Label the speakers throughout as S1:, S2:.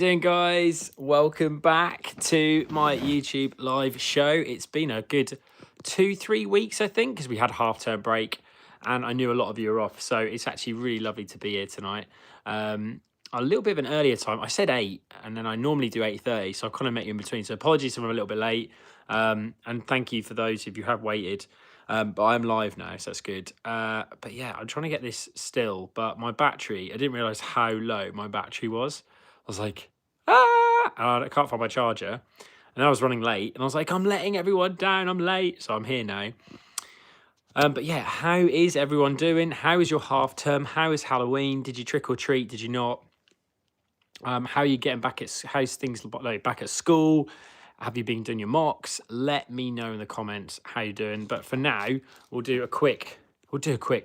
S1: Doing, guys? Welcome back to my YouTube live show. It's been a good 2-3 weeks, I think, because we had a half-term break and I knew a lot of you were off, so it's actually really lovely to be here tonight. A little bit of an earlier time. I said 8 and then I normally do 8:30, so I've kind of met you in between, so apologies if I'm a little bit late. And thank you for those if you have waited. But I'm live now, so that's good. But yeah, I'm trying to get this still, but my battery, I didn't realize how low my battery was. I was like, I can't find my charger. And I was running late. And I was like, I'm letting everyone down. I'm late. So I'm here now. But yeah, how is everyone doing? How is your half term? How is Halloween? Did you trick or treat? Did you not? How are you getting back at, how's things like back at school? Have you been doing your mocks? Let me know in the comments how you're doing. But for now, we'll do a quick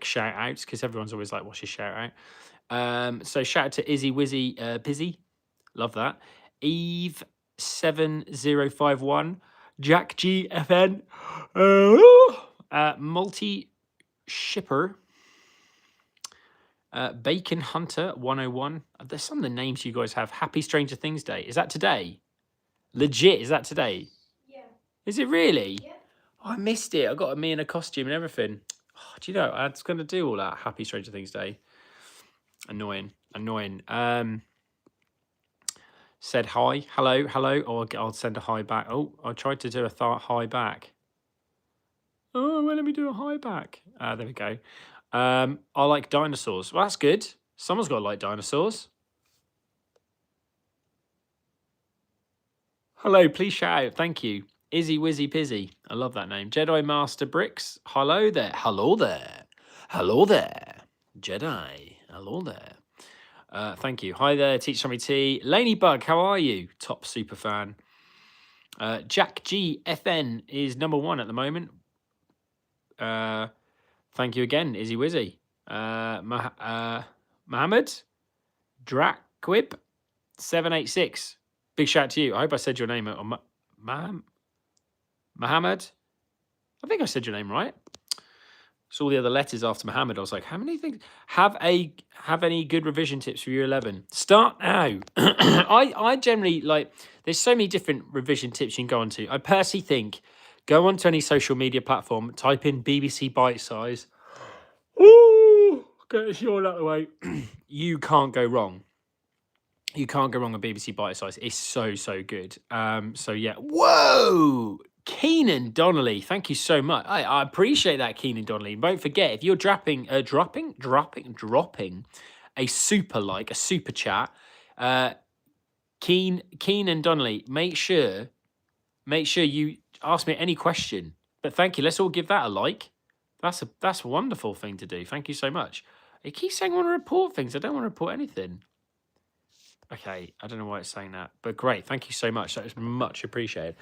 S1: shout out because everyone's always like, what's your shout out? So shout out to Izzy Wizzy Busy. Love that. Eve 7051, Jack GFN, Multi Shipper, Bacon Hunter 101. There's some of the names you guys have. Happy Stranger Things Day. Is that today? Legit, is that today?
S2: Yeah.
S1: Is it really?
S2: Yeah.
S1: Oh, I missed it. I got me in a costume and everything. Oh, do you know, I was going to do all that. Happy Stranger Things Day. Annoying. Said hi, hello, or I'll send a hi back. Oh, I tried to do a hi back. Oh, well, let me do a hi back. There we go. I like dinosaurs. Well, that's good. Someone's got to like dinosaurs. Hello, please shout out. Thank you. Izzy Wizzy Pizzy. I love that name. Jedi Master Bricks. Hello there. Hello there. Hello there. Jedi. Hello there. Thank you. Hi there, Teach Tommy T. Laney Bug, how are you? Top super fan. Jack G FN is number 1 at the moment. Thank you again, Izzy Wizzy. Mohammed Drakwib 786. Big shout out to you. I hope I said your name. Mohammed. I think I said your name right. Saw the other letters after Mohammed. I was like, how many things? Have any good revision tips for year 11? Start now. I generally like, there's so many different revision tips you can go onto. I personally think go onto any social media platform, type in BBC Bite Size. Ooh, get this yawn out of the way. You can't go wrong. You can't go wrong with BBC Bite Size. It's so good. So yeah. Whoa! Keenan Donnelly, thank you so much. I appreciate that, Keenan Donnelly. Don't forget, if you're dropping a super chat, Keenan Donnelly, make sure you ask me any question. But thank you. Let's all give that a like. That's a wonderful thing to do. Thank you so much. It keeps saying I want to report things. I don't want to report anything. Okay, I don't know why it's saying that, but great. Thank you so much. That is much appreciated.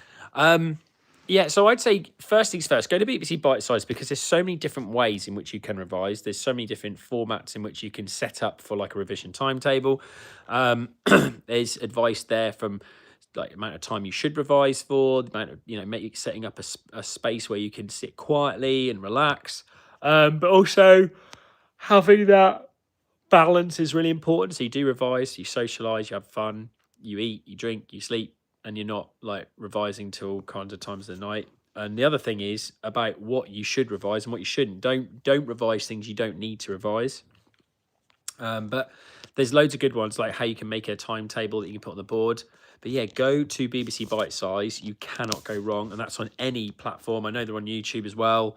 S1: Yeah, so I'd say first things first, go to BBC Bite Size because there's so many different ways in which you can revise. There's so many different formats in which you can set up for like a revision timetable. There's advice there from like the amount of time you should revise for, the amount of, maybe setting up a space where you can sit quietly and relax. But also having that balance is really important. So you do revise, you socialize, you have fun, you eat, you drink, you sleep, and you're not like revising till all kinds of times of the night. And the other thing is about what you should revise and what you shouldn't. Don't revise things you don't need to revise. But there's loads of good ones, like how you can make a timetable that you can put on the board. But yeah, go to BBC Bite Size. You cannot go wrong. And that's on any platform. I know they're on YouTube as well,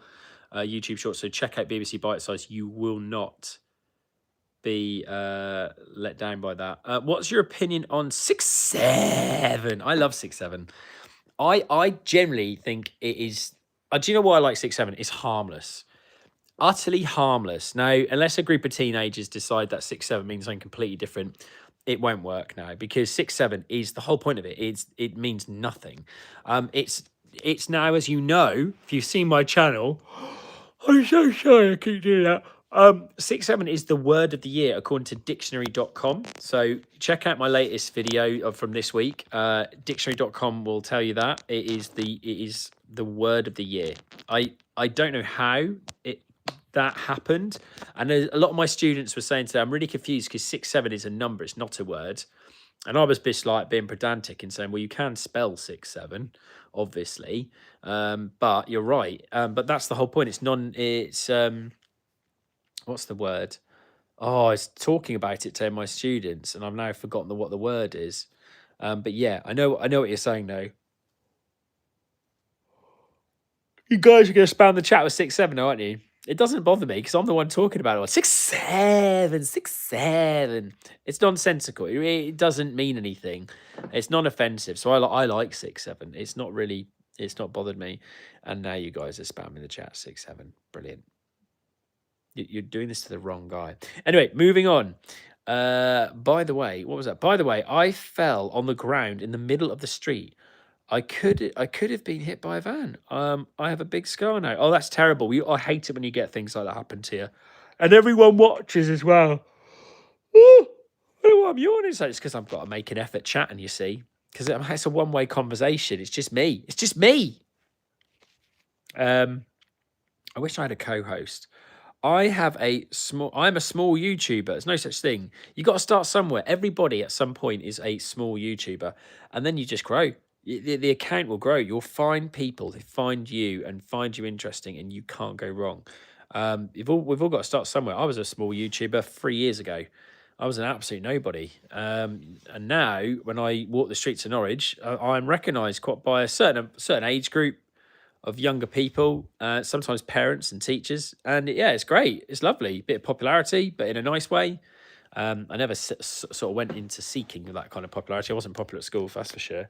S1: YouTube Shorts. So check out BBC Bite Size. You will not be let down by that. What's your opinion on 6-7? I love 6-7. I generally think it is. Do you know why I like 6-7? It's harmless, utterly harmless. Now, unless a group of teenagers decide that 6-7 means something completely different, it won't work now because 6-7 is the whole point of it. It means nothing. It's now, as you know, if you've seen my channel. I'm so sorry I keep doing that. 6-7 is the word of the year according to dictionary.com. So check out my latest video from this week. Dictionary.com will tell you that it is the word of the year. I don't know how that happened, and a lot of my students were saying today, I'm really confused because 6-7 is a number, it's not a word. And I was just like being pedantic and saying, well, you can spell 6-7, obviously, but you're right. But that's the whole point. It's what's the word? Oh, I was talking about it to my students, and I've now forgotten what the word is. But yeah, I know what you're saying though. You guys are going to spam the chat with 6-7, aren't you? It doesn't bother me because I'm the one talking about it. 6-7, 6-7. It's nonsensical. It doesn't mean anything. It's non-offensive. So I like 6-7. It's not really. It's not bothered me. And now you guys are spamming the chat 6-7. Brilliant. You're doing this to the wrong guy. Anyway, moving on. By the way, what was that? By the way, I fell on the ground in the middle of the street. I could have been hit by a van. I have a big scar now. Oh, that's terrible. I hate it when you get things like that happen to you, and everyone watches as well. Ooh, I don't know what I'm yawning. So it's because I've got to make an effort chatting. You see, because it's a one-way conversation. It's just me. It's just me. I wish I had a co-host. I'm a small YouTuber. There's no such thing. You got to start somewhere. Everybody at some point is a small YouTuber, and then you just grow. The account will grow. You'll find people who find you and find you interesting, and you can't go wrong. We've all got to start somewhere. I was a small YouTuber 3 years ago. I was an absolute nobody, and now when I walk the streets of Norwich, I'm recognised quite by a certain age group of younger people, sometimes parents and teachers. And yeah, it's great. It's lovely. Bit of popularity, but in a nice way. I never sort of went into seeking that kind of popularity. I wasn't popular at school, that's for sure.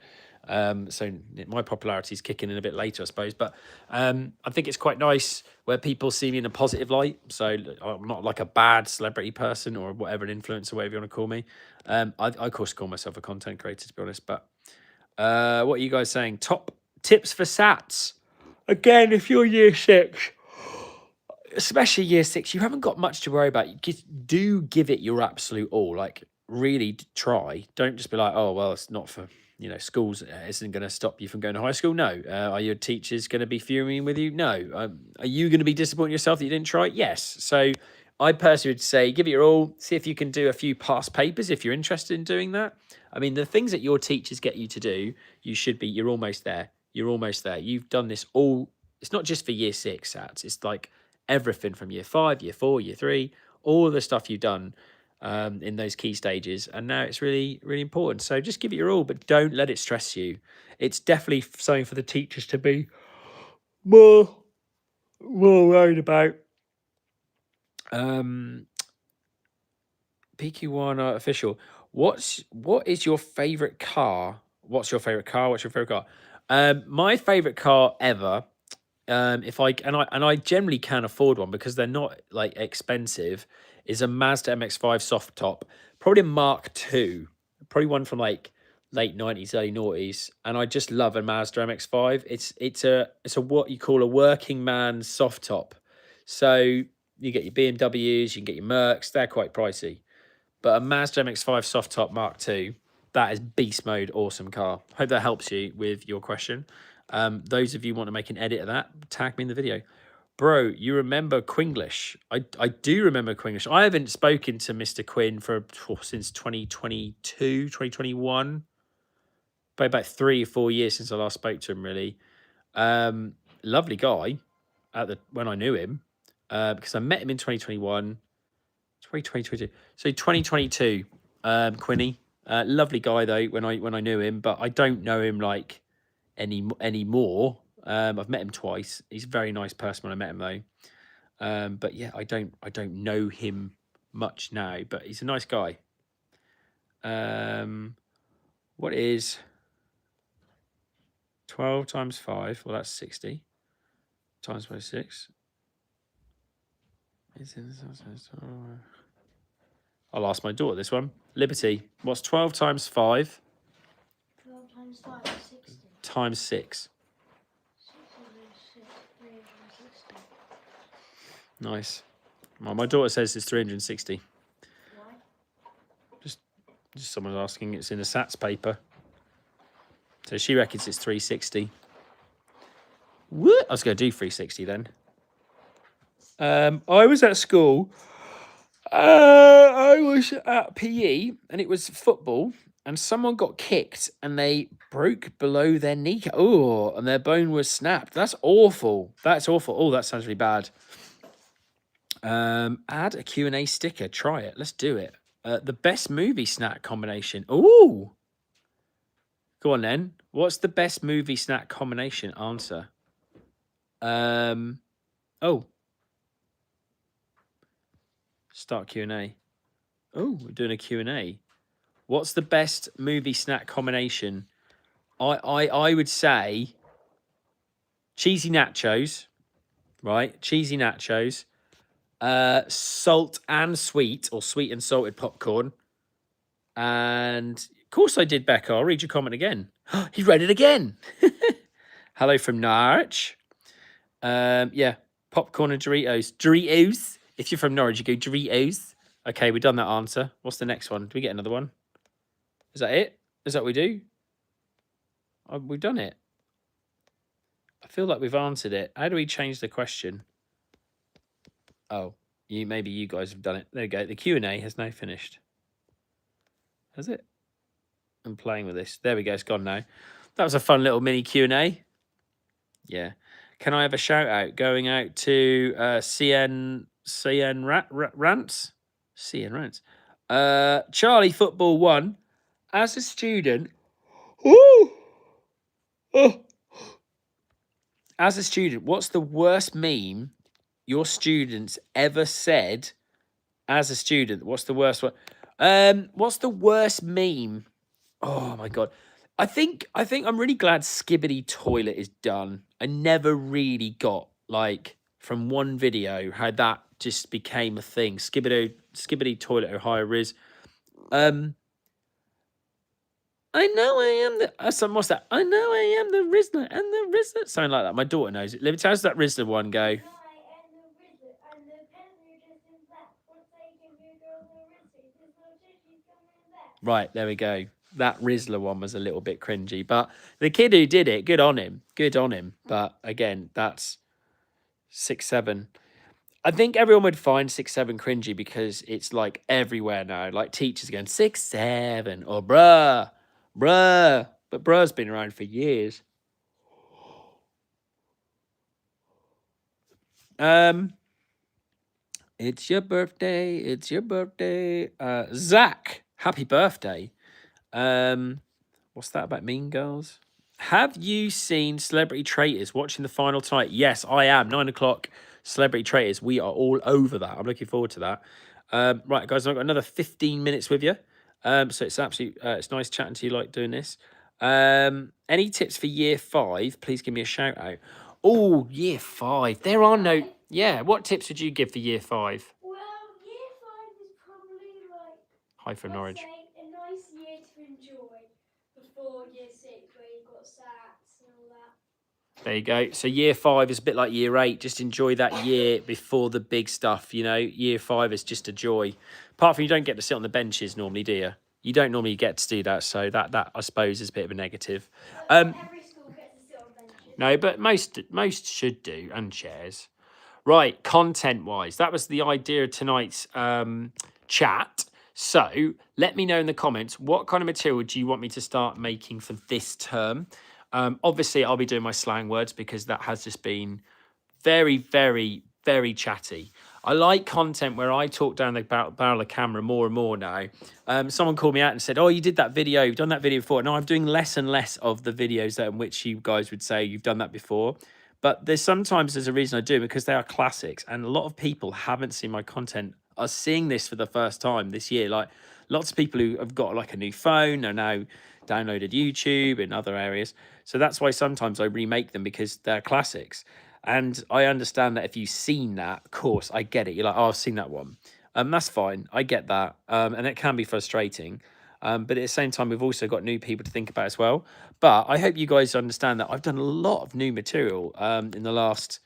S1: So my popularity is kicking in a bit later, I suppose. But I think it's quite nice where people see me in a positive light. So I'm not like a bad celebrity person or whatever, an influencer, whatever you want to call me. I of course call myself a content creator, to be honest. But what are you guys saying? Top tips for SATs. Again, if you're year 6, especially year 6, you haven't got much to worry about. You do give it your absolute all. Like, really try. Don't just be like, oh, well, it's not for, schools isn't going to stop you from going to high school. No. Are your teachers going to be fuming with you? No. Are you going to be disappointed in yourself that you didn't try? Yes. So I personally would say give it your all. See if you can do a few past papers if you're interested in doing that. I mean, the things that your teachers get you to do, you're almost there. You're almost there. You've done this all. It's not just for year 6 SATs. It's like everything from year 5, year 4, year 3, all the stuff you've done in those key stages. And now it's really, really important. So just give it your all, but don't let it stress you. It's definitely something for the teachers to be more worried about. PQ1 official. What is your favorite car? What's your favorite car? My favorite car ever, if I generally can afford one because they're not like expensive, is a Mazda MX-5 soft top, probably a Mark II, probably one from like late 90s, early noughties, and I just love a Mazda MX-5. It's a what you call a working man soft top. So you get your BMWs, you can get your Mercs, they're quite pricey. But a Mazda MX-5 soft top Mark II, that is beast mode, awesome car. Hope that helps you with your question. Those of you want to make an edit of that, tag me in the video. Bro, you remember Quinglish? I do remember Quinglish. I haven't spoken to Mr. Quinn since 2022, 2021. About 3 or 4 years since I last spoke to him, really. Lovely guy when I knew him, because I met him in 2021. 2022. So 2022, Quinny. Lovely guy though when I knew him, but I don't know him like anymore. I've met him twice. He's a very nice person when I met him though. But yeah, I don't know him much now, but he's a nice guy. What is 12 times 5? Well, that's 60 times 26. I'll ask my daughter this one. Liberty, what's 12 times 5?
S2: 12 times 5 is 60.
S1: Times 6.
S2: 360.
S1: Nice. Well, my daughter says it's 360.
S2: Why?
S1: Just someone's asking. It's in a SATs paper. So she reckons it's 360. What? I was going to do 360 then. I was at school. I was at PE and it was football. and someone got kicked and they broke below their kneecap. Oh, and their bone was snapped. That's awful. That's awful. Oh, that sounds really bad. Add a Q&A sticker. Try it. Let's do it. The best movie snack combination. Ooh. Go on then. What's the best movie snack combination? Answer. Oh. Start Q&A. Oh, we're doing a Q&A. What's the best movie snack combination? I would say cheesy nachos, right? Cheesy nachos, salt and sweet, or sweet and salted popcorn. And of course I did, Becca. I'll read your comment again. He read it again. Hello from Norwich. Yeah, popcorn and Doritos. Doritos. If you're from Norwich, you go Doritos. Okay, we've done that answer. What's the next one? Do we get another one? Is that it? Is that what we do? Oh, we've done it. I feel like we've answered it. How do we change the question? Oh, maybe you guys have done it. There we go. The Q&A has now finished. Has it? I'm playing with this. There we go. It's gone now. That was a fun little mini Q&A. Yeah. Can I have a shout out going out to CN Rants? CN Rants. Charlie Football 1. As a student, as a student, what's the worst meme your students ever said as a student? What's the worst one? What's the worst meme? Oh my god. I think I'm really glad Skibbity Toilet is done. I never really got, like, from one video how that just became a thing. Skibbity Toilet Ohio Riz. I know I am the what's that? I know I am the Rizzler and the Rizzler. Something like that. My daughter knows it. Let me tell us that Rizzler one go. Right, there we go. That Rizzler one was a little bit cringy, but the kid who did it, good on him. Good on him. But again, that's 6-7. I think everyone would find 6-7 cringy because it's like everywhere now. Like teachers going 6-7 or bruh. But bruh's been around for years. It's your birthday. It's your birthday. Zach, happy birthday. What's that about Mean Girls? Have you seen Celebrity Traitors watching the final tonight? Yes, I am. 9 o'clock, Celebrity Traitors. We are all over that. I'm looking forward to that. Right, guys, I've got another 15 minutes with you. So it's absolutely, it's nice chatting to you, like doing this. Any tips for year 5? Please give me a shout out. Oh, year 5. There are no. Yeah, what tips would you give for year 5?
S2: Well, year 5 is probably like.
S1: Hi from Norwich.
S2: A nice year to enjoy before year 6, where you've got SATs and all that.
S1: There you go. So year 5 is a bit like year 8. Just enjoy that year before the big stuff. You know, year 5 is just a joy. Apart from you don't get to sit on the benches normally, do you? You don't normally get to do that. So that I suppose is a bit of a negative.
S2: Every school gets to sit on benches.
S1: No, but most should do, and chairs. Right, content-wise, that was the idea of tonight's chat. So let me know in the comments, what kind of material do you want me to start making for this term? Obviously, I'll be doing my slang words because that has just been very, very, very chatty. I like content where I talk down the barrel of camera more and more now. Someone called me out and said, oh, you did that video. You've done that video before. No, I'm doing less and less of the videos in which you guys would say you've done that before. But there's a reason I do, because they are classics. And a lot of people haven't seen my content, are seeing this for the first time this year. Like lots of people who have got like a new phone are now downloaded YouTube and other areas. So that's why sometimes I remake them, because they're classics. And I understand that if you've seen that, of course, I get it. You're like, oh, I've seen that one. That's fine. I get that. And it can be frustrating. But at the same time, we've also got new people to think about as well. But I hope you guys understand that I've done a lot of new material in the last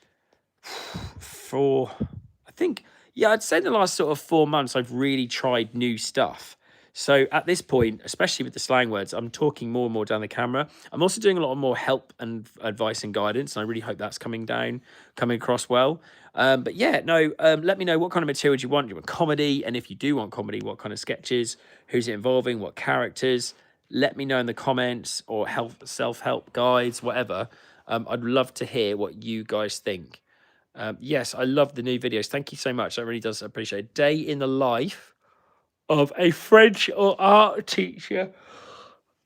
S1: I'd say the last sort of 4 months, I've really tried new stuff. So at this point, especially with the slang words, I'm talking more and more down the camera. I'm also doing a lot more help and advice and guidance, and I really hope that's coming across well. But yeah, no, let me know what kind of material you want. Do you want comedy? And if you do want comedy, what kind of sketches? Who's it involving? What characters? let me know in the comments, or self-help guides, whatever. I'd love to hear what you guys think. Yes, I love the new videos. Thank you so much. That really does appreciate it. Day in the life of a French or art teacher.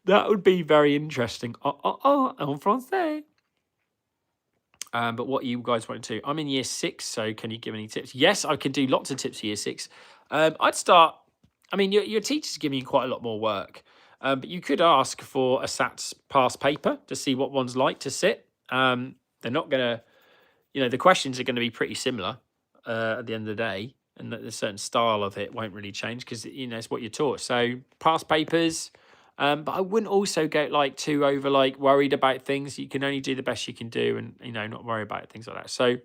S1: That would be very interesting. En français. But what you guys want to? I'm in year 6, so can you give any tips? Yes, I can do lots of tips for year 6. I'd start. I mean, your teacher's giving you quite a lot more work, but you could ask for a SATs past paper to see what one's like to sit. They're not gonna, the questions are going to be pretty similar at the end of the day, and the certain style of it won't really change because it's what you're taught. So past papers. But I wouldn't also get too over worried about things. You can only do the best you can do, and not worry about things like that. So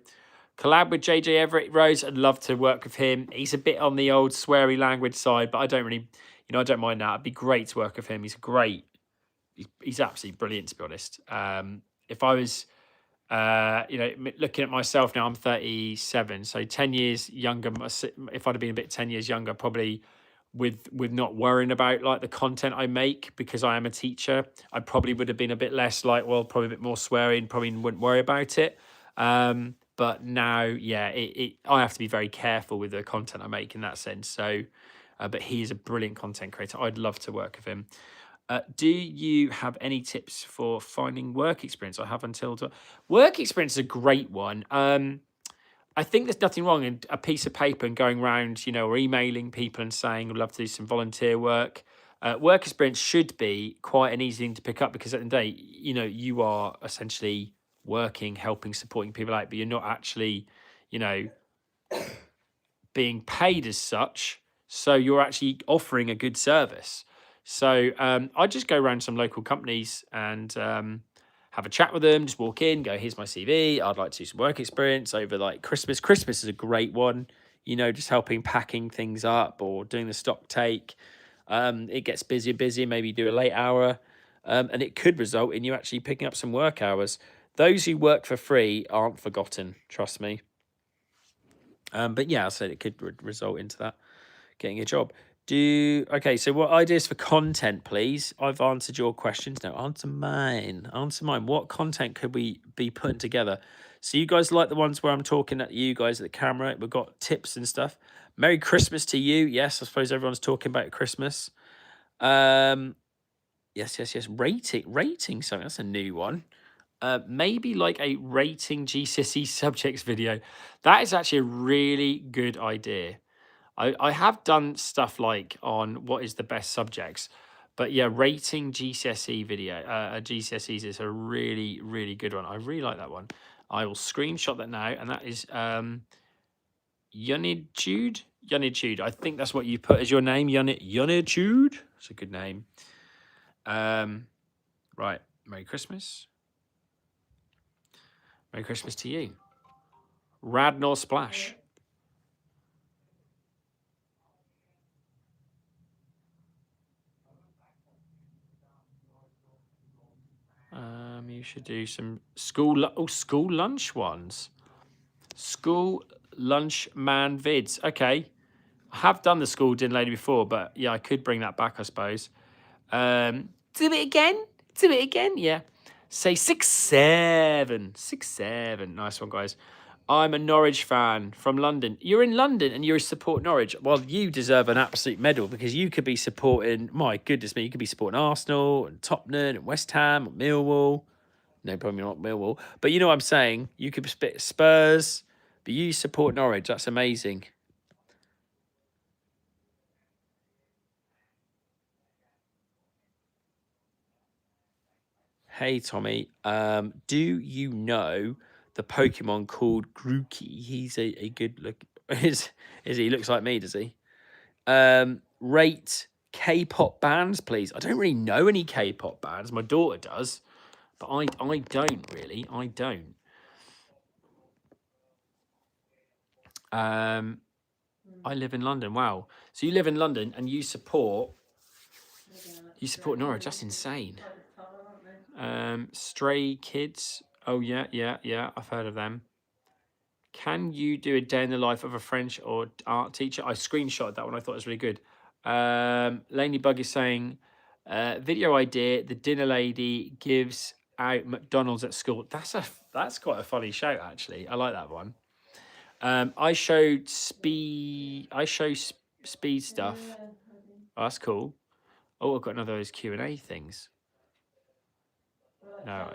S1: collab with JJ Everett Rose. I'd love to work with him. He's a bit on the old sweary language side, but I don't really, I don't mind that. It'd be great to work with him. He's great. He's absolutely brilliant, to be honest. If I was, looking at myself now, I'm 37, so 10 years younger. If I'd have been a bit 10 years younger, probably with not worrying about the content I make, because I am a teacher, I probably would have been a bit less probably a bit more swearing, probably wouldn't worry about it. But now, yeah, I have to be very careful with the content I make in that sense. So, but he is a brilliant content creator. I'd love to work with him. Do you have any tips for finding work experience? I have until work experience is a great one. I think there's nothing wrong in a piece of paper and going around, or emailing people and saying, I'd love to do some volunteer work. Work experience should be quite an easy thing to pick up, because at the end of the day, you are essentially working, helping, supporting people out, but you're not actually, being paid as such. So you're actually offering a good service. So I just go around some local companies and have a chat with them, just walk in, go, here's my CV. I'd like to do some work experience over Christmas. Christmas is a great one, just helping packing things up or doing the stock take. It gets busier, maybe do a late hour. And it could result in you actually picking up some work hours. Those who work for free aren't forgotten, trust me. But yeah, I said it could result into that, getting a job. Okay, so what ideas for content, please? I've answered your questions. Now answer mine. What content could we be putting together? So you guys like the ones where I'm talking at you guys at the camera? We've got tips and stuff. Merry Christmas to you. Yes, I suppose everyone's talking about Christmas. Yes. Rating something. That's a new one. Maybe a rating GCSE subjects video. That is actually a really good idea. I have done stuff on what is the best subjects, but yeah, rating GCSE video, GCSEs is a really, really good one. I really like that one. I will screenshot that now, and that is Yunitude. I think that's what you put as your name, Yunitude. It's a good name. Right, Merry Christmas. Merry Christmas to you. Radnor Splash. You should do some school lunch ones. School lunch man vids. Okay. I have done the school dinner lady before, but yeah, I could bring that back, I suppose. Do it again. Yeah. Say 6, 7. 6, 7. Nice one, guys. I'm a Norwich fan from London. You're in London and you support Norwich. Well, you deserve an absolute medal, because you could be supporting, my goodness me, you could be supporting Arsenal and Tottenham and West Ham and Millwall. No, probably not Millwall. But you know what I'm saying? You could spit Spurs, but you support Norwich. That's amazing. Hey, Tommy. Do you know the Pokemon called Grookey? He's a good look. Is he? Looks like me, does he? Rate K-pop bands, please. I don't really know any K-pop bands. My daughter does, but I don't really. I don't. I live in London. Wow. So you live in London and you support Norwich. That's insane. Stray Kids. Oh yeah. I've heard of them. Can you do a day in the life of a French or art teacher? I screenshotted that one. I thought it was really good. Laney Bug is saying, Video idea: the dinner lady gives out McDonald's at school. That's quite a funny shout, actually. I like that one. I showed speed. Speed stuff. Oh, that's cool. Oh, I've got another of those Q&A things. No,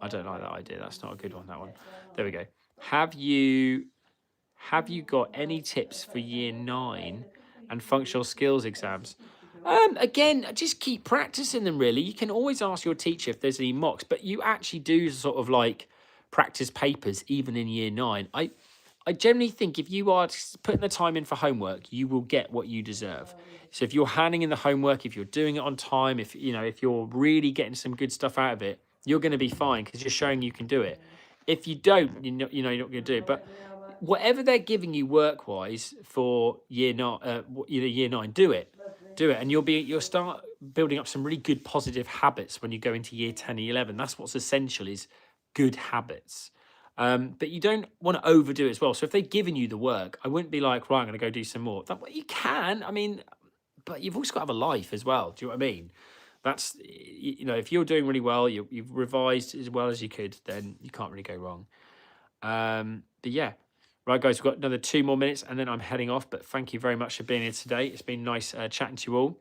S1: I don't like that idea. That's not a good one. That one. There we go. Have you got any tips for year 9 and functional skills exams? Again, just keep practicing them, really. You can always ask your teacher if there's any mocks, but you actually do sort of like practice papers even in year 9. I generally think if you are putting the time in for homework, you will get what you deserve. So if you're handing in the homework, if you're doing it on time, if you're really getting some good stuff out of it, you're going to be fine because you're showing you can do it. If you don't, you're not going to do it. But whatever they're giving you work-wise for year 9, do it, and you'll start building up some really good positive habits when you go into year 10 and 11. That's what's essential, is good habits. But you don't want to overdo it as well. So if they've given you the work, I wouldn't be like, right, I'm going to go do some more. You can, but you've also got to have a life as well. Do you know what I mean? That's, if you're doing really well, you've revised as well as you could, then you can't really go wrong. But yeah. Right, guys, we've got another 2 more minutes and then I'm heading off. But thank you very much for being here today. It's been nice chatting to you all.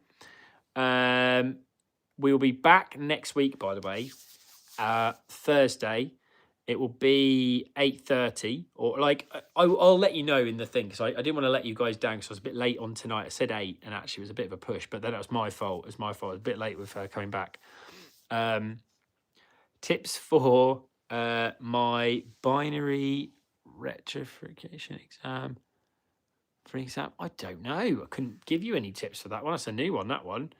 S1: We'll be back next week, by the way, Thursday. It will be 8:30, or I'll let you know in the thing, because I didn't want to let you guys down because I was a bit late on tonight. I said 8 and actually it was a bit of a push, but then that was my fault. It was my fault. I was a bit late with coming back. Tips for my binary rectification exam. For exam, I don't know. I couldn't give you any tips for that one. That's a new one, that one.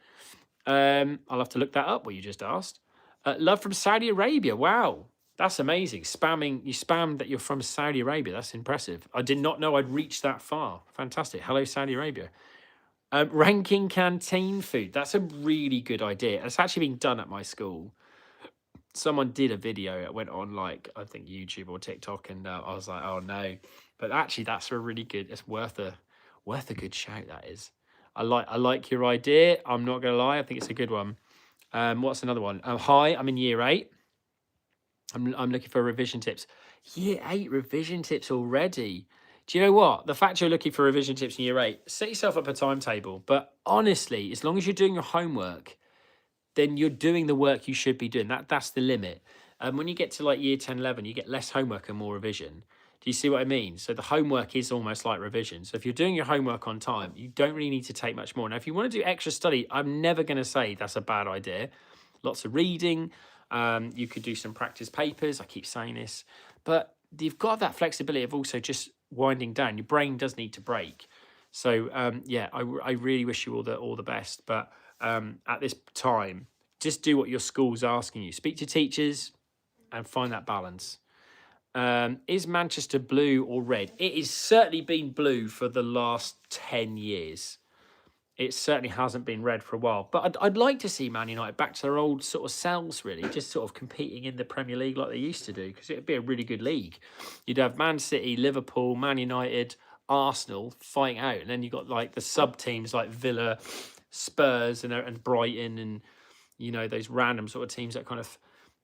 S1: I'll have to look that up, what you just asked. Love from Saudi Arabia. Wow. That's amazing. You spammed that you're from Saudi Arabia. That's impressive. I did not know I'd reached that far. Fantastic. Hello, Saudi Arabia. Ranking canteen food. That's a really good idea. It's actually been done at my school. Someone did a video. It went on I think YouTube or TikTok, and I was like, oh no. But actually, that's a really good. It's worth a good shout. That is. I like your idea. I'm not gonna lie. I think it's a good one. What's another one? Hi, I'm in year 8. I'm looking for revision tips. Year 8 revision tips already. Do you know what? The fact you're looking for revision tips in year 8, set yourself up a timetable. But honestly, as long as you're doing your homework, then you're doing the work you should be doing. That's the limit. When you get to year 10, 11, you get less homework and more revision. Do you see what I mean? So the homework is almost like revision. So if you're doing your homework on time, you don't really need to take much more. Now, if you want to do extra study, I'm never going to say that's a bad idea. Lots of reading. You could do some practice papers. I keep saying this. But you've got that flexibility of also just winding down. Your brain does need to break. So, yeah, I really wish you all the best. But at this time, just do what your school's asking you. Speak to teachers and find that balance. Is Manchester blue or red? It has certainly been blue for the last 10 years. It certainly hasn't been red for a while. But I'd like to see Man United back to their old sort of selves, really, just sort of competing in the Premier League like they used to do, because it would be a really good league. You'd have Man City, Liverpool, Man United, Arsenal fighting out, and then you've got the sub-teams like Villa, Spurs and Brighton, and those random sort of teams that kind of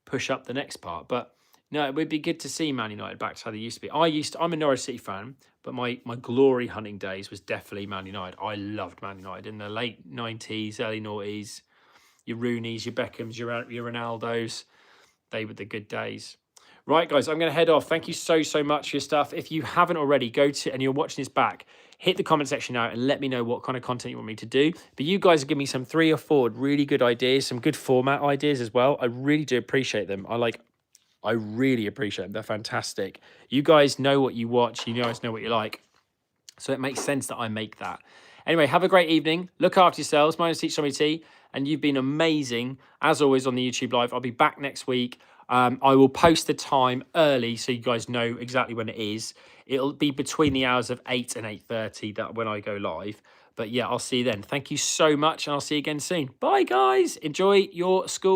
S1: push up the next part. But no, it would be good to see Man United back to how they used to be. I'm a Norwich City fan, but my glory hunting days was definitely Man United. I loved Man United in the late 90s, early noughties. Your Rooneys, your Beckhams, your Ronaldos. They were the good days. Right, guys, I'm going to head off. Thank you so much for your stuff. If you haven't already, and you're watching this back, hit the comment section now and let me know what kind of content you want me to do. But you guys have given me some 3 or 4 really good ideas, some good format ideas as well. I really do appreciate them. I really appreciate them. They're fantastic. You guys know what you watch. You guys know what you like. So it makes sense that I make that. Anyway, have a great evening. Look after yourselves. My name is Teach Tommy T, and you've been amazing, as always, on the YouTube Live. I'll be back next week. I will post the time early so you guys know exactly when it is. It'll be between the hours of 8 and 8:30 that when I go live. But yeah, I'll see you then. Thank you so much, and I'll see you again soon. Bye, guys. Enjoy your school.